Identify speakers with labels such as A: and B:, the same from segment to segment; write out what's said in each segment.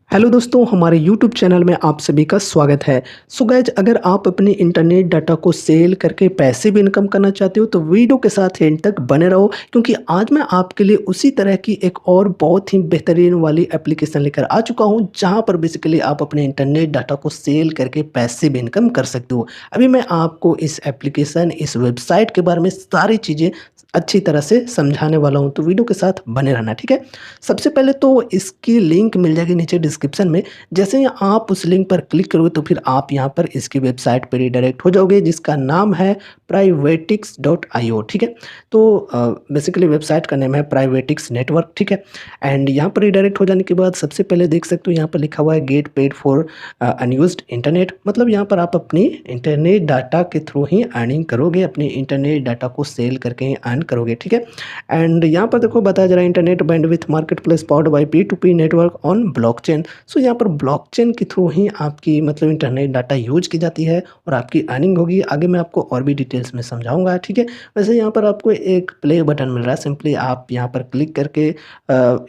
A: Hello दोस्तों, हमारे YouTube channel में आप सभी का स्वागत है। सो गाइज, अगर आप अपने इंटरनेट डाटा को सेल करके पैसे भी इनकम करना चाहते हो तो वीडियो के साथ एंड तक बने रहो, क्योंकि आज मैं आपके लिए उसी तरह की एक और बहुत ही बेहतरीन वाली एप्लीकेशन लेकर आ चुका हूं, जहां पर बेसिकली आप अपने इंटरनेट डाटा को सेल करके पैसे भी इनकम कर सकते हो। अभी मैं आपको इस एप्लीकेशन, इस वेबसाइट के बारे में सारी चीज़ें अच्छी तरह से समझाने वाला हूं, तो वीडियो के साथ बने रहना, ठीक है। सबसे पहले तो इसकी लिंक मिल जाएगी नीचे डिस्क्रिप्शन में। जैसे ही आप उस लिंक पर क्लिक करोगे तो फिर आप यहाँ पर इसकी वेबसाइट पर रिडायरेक्ट हो जाओगे, जिसका नाम है privatix.io, ठीक है। तो बेसिकली वेबसाइट का नाम है प्राइवेटिक्स नेटवर्क, ठीक है। एंड यहाँ पर रिडायरेक्ट हो जाने के बाद सबसे पहले देख सकते हो यहाँ पर लिखा हुआ है gate paid for unused internet. मतलब यहाँ पर आप अपनी इंटरनेट डाटा के थ्रू ही अर्निंग करोगे, अपने इंटरनेट डाटा को सेल करके ही अर्न करोगे, ठीक है। एंड यहाँ पर देखो बताया जा रहा है internet bandwidth market place powered by P2P network on blockchain. So यहाँ पर ब्लॉकचेन के थ्रू ही आपकी मतलब इंटरनेट डाटा यूज की जाती है और आपकी अर्निंग होगी। आगे मैं आपको और भी डिटेल्स में समझाऊंगा, ठीक है। वैसे यहाँ पर आपको एक प्ले बटन मिल रहा है, सिंपली आप यहाँ पर क्लिक करके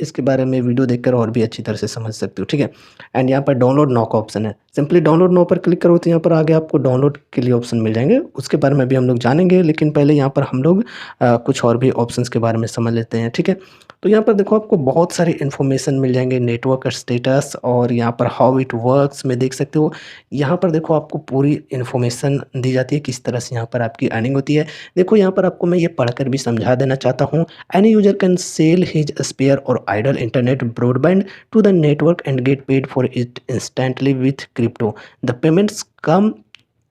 A: इसके बारे में वीडियो देखकर और भी अच्छी तरह से समझ सकते हो, ठीक है। एंड यहाँ पर डाउनलोड नाउ का ऑप्शन है, सिंपली डाउनलोड नाउ पर क्लिक करो तो यहाँ पर आगे आपको डाउनलोड के लिए ऑप्शन मिल जाएंगे। उसके बारे में भी हम लोग जानेंगे, लेकिन पहले यहाँ पर हम लोग कुछ और भी ऑप्शंस के बारे में समझ लेते हैं, ठीक है। तो यहाँ पर देखो आपको बहुत सारी इन्फॉर्मेशन मिल जाएंगे, नेटवर्क स्टेटस और यहाँ पर हाउ इट वर्क्स में देख सकते हो। यहाँ पर देखो आपको पूरी इन्फॉर्मेशन दी जाती है किस तरह से यहाँ पर आपकी अर्निंग होती है। देखो यहाँ पर आपको मैं ये पढ़कर भी समझा देना चाहता हूँ। Any user can sell his spare और idle internet broadband to the network and get paid for it instantly with crypto. The payments come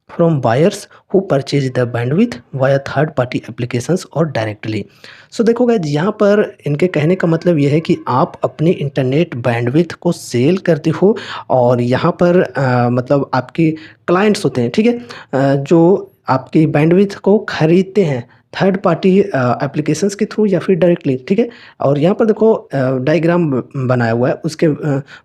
A: from buyers who purchase the bandwidth via third party applications और directly। सो देखो guys, यहाँ पर इनके कहने का मतलब ये है कि आप अपनी इंटरनेट बैंडविड्थ को सेल करते हो और यहाँ पर मतलब आपकी क्लाइंट्स होते हैं, ठीक है, जो आपकी बैंडविड्थ को खरीदते हैं थर्ड पार्टी एप्लीकेशंस के थ्रू या फिर डायरेक्टली, ठीक है। और यहाँ पर देखो डायग्राम बनाया हुआ है, उसके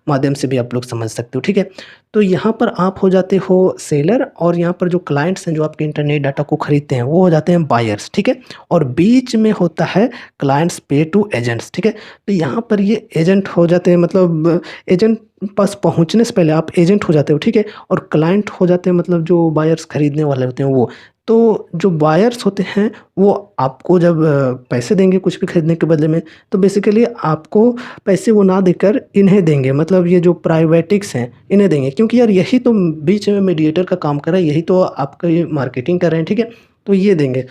A: माध्यम से भी आप लोग समझ सकते हो, ठीक है। तो यहाँ पर आप हो जाते हो सेलर और यहाँ पर जो क्लाइंट्स हैं जो आपके इंटरनेट डाटा को खरीदते हैं वो हो जाते हैं बायर्स, ठीक है। और बीच में होता है क्लाइंट्स पे टू एजेंट्स, ठीक है। तो यहाँ पर ये एजेंट हो जाते हैं, मतलब एजेंट पास पहुँचने से पहले आप एजेंट हो जाते हो, ठीक है। और क्लाइंट हो जाते हैं मतलब जो बायर्स खरीदने वाले होते हैं वो। तो जो बायर्स होते हैं वो आपको जब पैसे देंगे कुछ भी खरीदने के बदले में, तो बेसिकली आपको पैसे वो ना देकर इन्हें देंगे, मतलब ये जो प्राइवेटिक्स हैं इन्हें देंगे, क्योंकि यार यही तो बीच में मीडिएटर का काम कर रहा है, यही तो आपका ये मार्केटिंग कर रहे हैं, ठीक है। तो ये देंगे,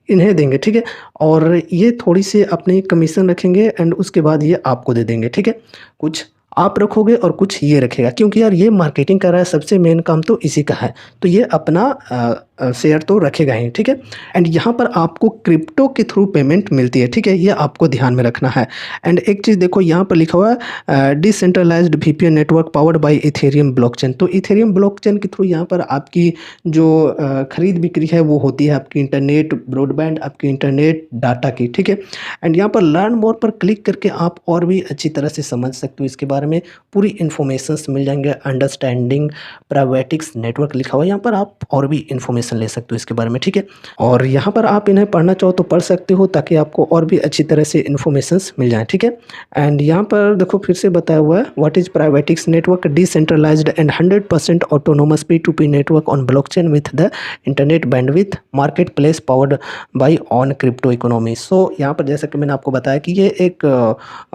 A: इन्हें देंगे, ठीक है। और ये थोड़ी सी अपनी कमीशन रखेंगे एंड उसके बाद ये आपको दे देंगे, ठीक है। कुछ आप रखोगे और कुछ ये रखेगा, क्योंकि यार ये मार्केटिंग कर रहा है, सबसे मेन काम तो इसी का है, तो ये अपना शेयर तो रखेगा ही, ठीक है। एंड यहाँ पर आपको क्रिप्टो के थ्रू पेमेंट मिलती है, ठीक है, ये आपको ध्यान में रखना है। एंड एक चीज़ देखो यहाँ पर लिखा हुआ है decentralised VPN network powered by Ethereum blockchain. तो इथेरियम ब्लॉकचेन के थ्रू यहाँ पर आपकी जो खरीद बिक्री है वो होती है आपकी इंटरनेट ब्रॉडबैंड, आपकी इंटरनेट डाटा की, ठीक है। एंड यहाँ पर लर्न मोर पर क्लिक करके आप और भी अच्छी तरह से समझ सकते हो इसके बारे में, पूरी इन्फॉर्मेशन मिल जाएंगे। अंडरस्टैंडिंग प्राइवेटिक्स नेटवर्क लिखा हुआ है, यहाँ पर आप और भी इन्फॉर्मेशन ले सकते हो इसके बारे में, ठीक है। और यहाँ पर आप इन्हें पढ़ना चाहो तो पढ़ सकते हो, ताकि आपको और भी अच्छी तरह से इन्फॉर्मेशंस मिल जाए, ठीक है। एंड यहाँ पर देखो फिर से बताया हुआ है what is Privatix network, decentralized and 100% autonomous P2P network on blockchain with the internet bandwidth market place powered by on crypto economy. So यहाँ पर जैसा कि मैंने आपको बताया कि ये एक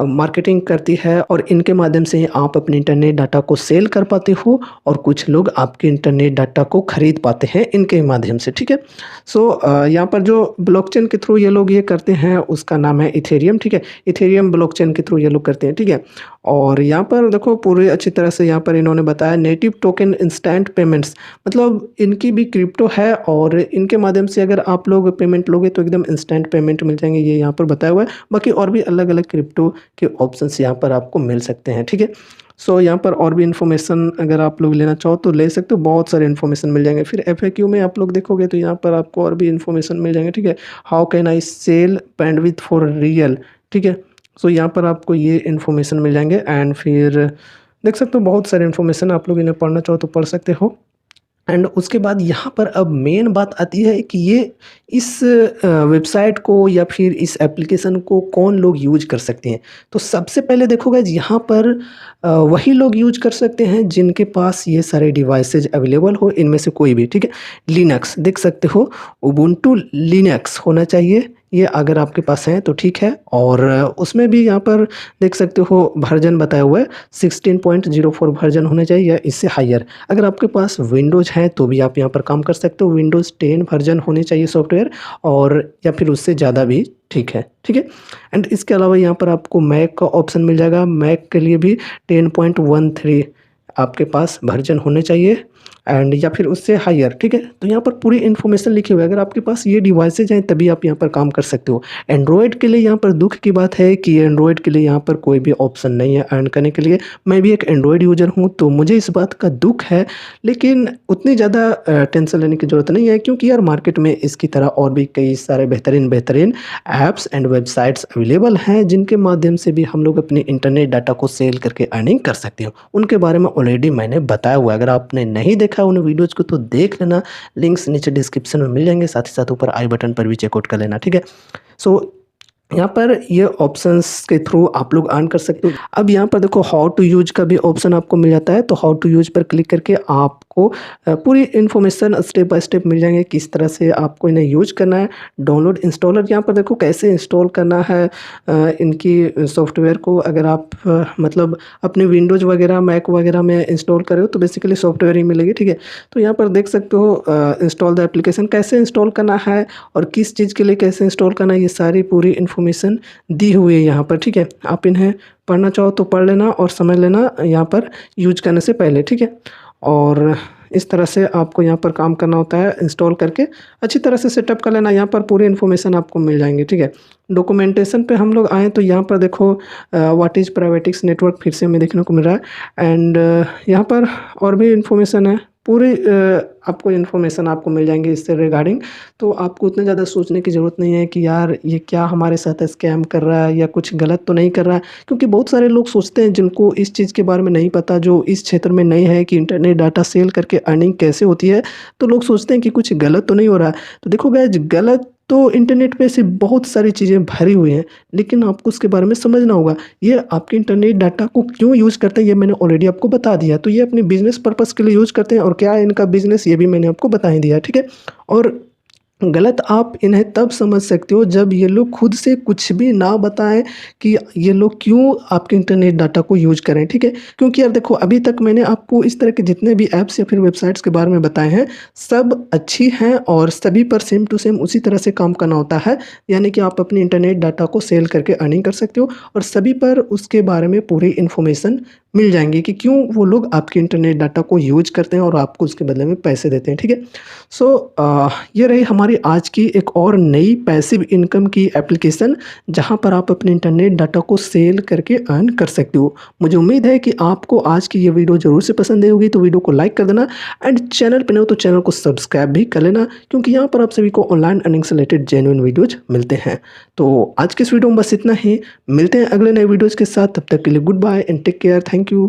A: मार्केटिंग करती है और इनके माध्यम से आप अपने इंटरनेट डाटा को सेल कर पाते हो और कुछ लोग आपके इंटरनेट डाटा को खरीद पाते हैं इनके माध्यम से, ठीक है। सो यहाँ पर जो ब्लॉकचेन के थ्रू ये लोग ये करते हैं उसका नाम है इथेरियम, ठीक है। इथेरियम ब्लॉकचेन के थ्रू ये लोग करते हैं, ठीक है। और यहाँ पर देखो पूरी अच्छी तरह से यहाँ पर इन्होंने बताया नेटिव टोकन इंस्टेंट पेमेंट्स, मतलब इनकी भी क्रिप्टो है और इनके माध्यम से अगर आप लोग पेमेंट लोगे तो एकदम इंस्टेंट पेमेंट मिल जाएंगे, ये यहाँ पर बताया हुआ है। बाकी और भी अलग अलग क्रिप्टो के ऑप्शंस यहाँ पर आपको मिल सकते हैं, ठीक है। सो यहाँ पर और भी इन्फॉर्मेशन अगर आप लोग लेना चाहो तो ले सकते हो, बहुत सारे इन्फॉर्मेशन मिल जाएंगे। फिर FAQ में आप लोग देखोगे तो यहाँ पर आपको और भी इन्फॉर्मेशन मिल जाएंगे, ठीक है। How can I sell bandwidth for real, ठीक है। सो यहाँ पर आपको ये इन्फॉर्मेशन मिल जाएंगे एंड फिर देख सकते हो बहुत सारे इन्फॉर्मेशन, आप लोग इन्हें पढ़ना चाहो तो पढ़ सकते हो। एंड उसके बाद यहाँ पर अब मेन बात आती है कि ये इस वेबसाइट को या फिर इस एप्लीकेशन को कौन लोग यूज कर सकते हैं। तो सबसे पहले देखो गाइस, यहाँ पर वही लोग यूज कर सकते हैं जिनके पास ये सारे डिवाइसेज अवेलेबल हो, इनमें से कोई भी, ठीक है। लिनक्स देख सकते हो, उबुंटू लिनक्स होना चाहिए, ये अगर आपके पास है तो ठीक है। और उसमें भी यहाँ पर देख सकते हो वर्जन बताया हुआ है 16.04 वर्जन होना चाहिए या इससे हायर। अगर आपके पास विंडोज़ है तो भी आप यहाँ पर काम कर सकते हो, विंडोज़ 10 वर्जन होने चाहिए सॉफ्टवेयर, और या फिर उससे ज़्यादा भी ठीक है, ठीक है। एंड इसके अलावा यहाँ पर आपको मैक का ऑप्शन मिल जाएगा, मैक के लिए भी 10.13 आपके पास वर्जन होने चाहिए एंड या फिर उससे हायर, ठीक है। तो यहाँ पर पूरी इन्फॉर्मेशन लिखी हुई है, अगर आपके पास ये डिवाइसेज हैं तभी आप यहाँ पर काम कर सकते हो। एंड्रॉयड के लिए यहाँ पर दुख की बात है कि एंड्रॉयड के लिए यहाँ पर कोई भी ऑप्शन नहीं है अर्न करने के लिए। मैं भी एक एंड्रॉयड यूज़र हूँ तो मुझे इस बात का दुख है, लेकिन उतनी ज़्यादा टेंशन लेने की ज़रूरत नहीं है, क्योंकि यार मार्केट में इसकी तरह और भी कई सारे बेहतरीन ऐप्स एंड वेबसाइट्स अवेलेबल हैं जिनके माध्यम से भी हम लोग अपनी इंटरनेट डाटा को सेल करके अर्निंग कर सकते हो। उनके बारे में ऑलरेडी मैंने बताया हुआ है, अगर आपने नहीं देखा उन वीडियोज़ को तो देख लेना, लिंक्स नीचे डिस्क्रिप्शन में मिल जाएंगे, साथ ही साथ ऊपर आई बटन पर भी चेकआउट कर लेना, ठीक है। सो यहाँ पर ये ऑप्शंस के थ्रू आप लोग अर्न कर सकते हो। अब यहाँ पर देखो हाउ टू यूज का भी ऑप्शन आपको मिल जाता है, तो हाउ टू यूज पर क्लिक करके आपको पूरी इन्फॉर्मेशन स्टेप बाय स्टेप मिल जाएंगे, किस तरह से आपको इन्हें यूज करना है। डाउनलोड इंस्टॉलर यहाँ पर देखो कैसे इंस्टॉल करना है इनकी सॉफ्टवेयर को। अगर आप मतलब अपने विंडोज़ वगैरह मैक वगैरह में इंस्टॉल करे हो तो बेसिकली सॉफ्टवेयर ही मिलेगी, ठीक है। तो यहाँ पर देख सकते हो इंस्टॉल द एप्लीकेशन कैसे इंस्टॉल करना है और किस चीज़ के लिए कैसे इंस्टॉल करना है, ये सारी पूरी इन्फॉर्मेशन दी हुई है यहाँ पर, ठीक है। आप इन्हें पढ़ना चाहो तो पढ़ लेना और समझ लेना यहाँ पर यूज करने से पहले, ठीक है। और इस तरह से आपको यहाँ पर काम करना होता है, इंस्टॉल करके अच्छी तरह से सेटअप कर लेना, यहाँ पर पूरी इन्फॉर्मेशन आपको मिल जाएंगी, ठीक है। डॉक्यूमेंटेशन पे हम लोग आएँ तो यहाँ पर देखो व्हाट इज़ प्राइवेटिक्स नेटवर्क फिर से हमें देखने को मिल रहा है एंड यहाँ पर और भी इन्फॉर्मेशन है, पूरी आपको इन्फॉर्मेशन आपको मिल जाएंगी इससे रिगार्डिंग। तो आपको उतना ज़्यादा सोचने की ज़रूरत नहीं है कि यार ये क्या हमारे साथ स्कैम कर रहा है या कुछ गलत तो नहीं कर रहा है, क्योंकि बहुत सारे लोग सोचते हैं जिनको इस चीज़ के बारे में नहीं पता, जो इस क्षेत्र में नहीं है कि इंटरनेट डाटा सेल करके अर्निंग कैसे होती है, तो लोग सोचते हैं कि कुछ गलत तो नहीं हो रहा है। तो देखो गाइस, गलत तो इंटरनेट पे ऐसी बहुत सारी चीज़ें भरी हुई हैं, लेकिन आपको उसके बारे में समझना होगा। ये आपके इंटरनेट डाटा को क्यों यूज़ करते हैं ये मैंने ऑलरेडी आपको बता दिया। तो ये अपने बिज़नेस पर्पज़ के लिए यूज़ करते हैं और क्या है इनका बिज़नेस ये भी मैंने आपको बता ही दिया, ठीक है। और गलत आप इन्हें तब समझ सकते हो जब ये लोग खुद से कुछ भी ना बताएं कि ये लोग क्यों आपके इंटरनेट डाटा को यूज करें, ठीक है। क्योंकि यार देखो, अभी तक मैंने आपको इस तरह के जितने भी ऐप्स या फिर वेबसाइट्स के बारे में बताए हैं सब अच्छी हैं और सभी पर सेम टू सेम उसी तरह से काम करना होता है, यानी कि आप अपनी इंटरनेट डाटा को सेल करके अर्निंग कर सकते हो और सभी पर उसके बारे में पूरी इन्फॉर्मेशन मिल जाएंगी कि क्यों वो लोग आपके इंटरनेट डाटा को यूज करते हैं और आपको उसके बदले में पैसे देते हैं, ठीक है। सो ये रही हमारी आज की एक और नई पैसिव इनकम की एप्लीकेशन, जहां पर आप अपने इंटरनेट डाटा को सेल करके अर्न कर सकते हो। मुझे उम्मीद है कि आपको आज की ये वीडियो ज़रूर से पसंद आई होगी, तो वीडियो को लाइक कर देना एंड चैनल पर नहीं हो तो चैनल को सब्सक्राइब भी कर लेना, क्योंकि यहाँ पर आप सभी को ऑनलाइन अर्निंग से रिलेटेड जेन्युइन वीडियोज मिलते हैं। तो आज के इस वीडियो में बस इतना ही, मिलते हैं अगले नए वीडियोज़ के साथ, तब तक के लिए goodbye and take care, thank you.